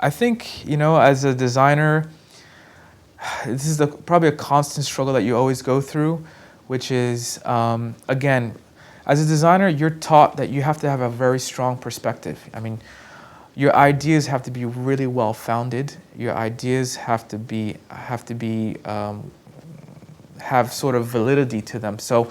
I think, as a designer, this is probably a constant struggle that you always go through, which is, again, as a designer, you're taught that you have to have a very strong perspective. I mean, your ideas have to be really well founded. Your ideas have to have sort of validity to them. So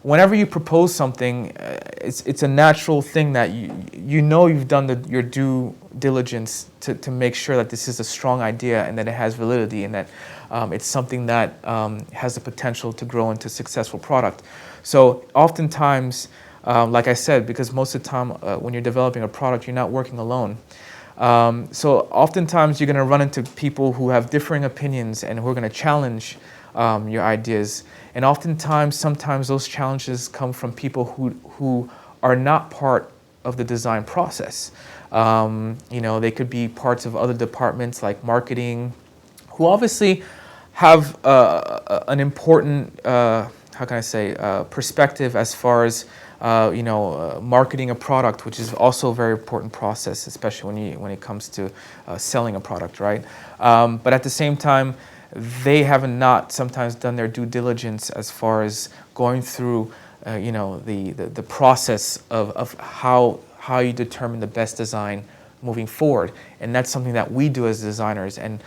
whenever you propose something, it's a natural thing that you've done your due diligence to make sure that this is a strong idea and that it has validity and that it's something that has the potential to grow into a successful product. So oftentimes, like I said, because most of the time when you're developing a product, you're not working alone. So oftentimes you're going to run into people who have differing opinions and who are going to challenge your ideas. And sometimes those challenges come from people who are not part of the design process. They could be parts of other departments like marketing, who obviously have an important, perspective as far as marketing a product, which is also a very important process, especially when it comes to selling a product, right? But at the same time, they have not sometimes done their due diligence as far as going through, the process of how you determine the best design moving forward, and that's something that we do as designers, and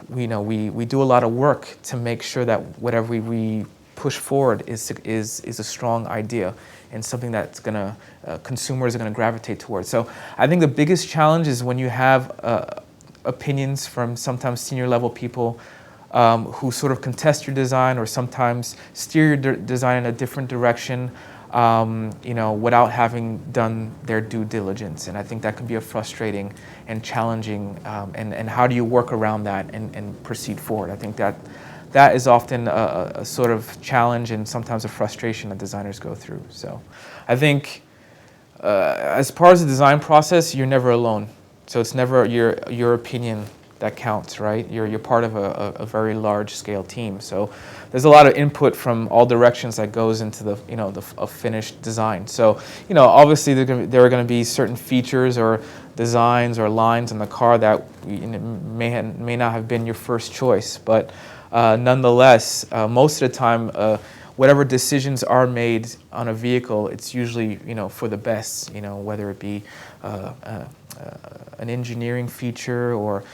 we do a lot of work to make sure that whatever we push forward is a strong idea and something that's consumers are gonna gravitate towards. So I think the biggest challenge is when you have opinions from sometimes senior level people who sort of contest your design or sometimes steer your design in a different direction, without having done their due diligence. And I think that can be frustrating and challenging. And how do you work around that and proceed forward? I think that is often a sort of challenge and sometimes a frustration that designers go through. So I think as part of the design process, you're never alone. So it's never your opinion that counts, right? You're part of a very large scale team. So there's a lot of input from all directions that goes into a finished design. So obviously there are going to be certain features or designs or lines in the car that may not have been your first choice, but nonetheless, most of the time, whatever decisions are made on a vehicle, it's usually for the best. Whether it be an engineering feature or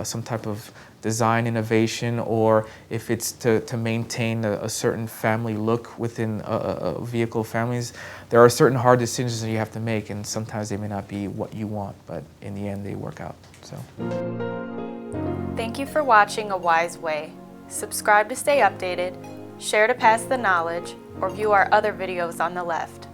some type of design innovation, or if it's to maintain a certain family look within a vehicle families, there are certain hard decisions that you have to make, and sometimes they may not be what you want, but in the end they work out. So, thank you for watching A Wise Way. Subscribe to stay updated, share to pass the knowledge, or view our other videos on the left.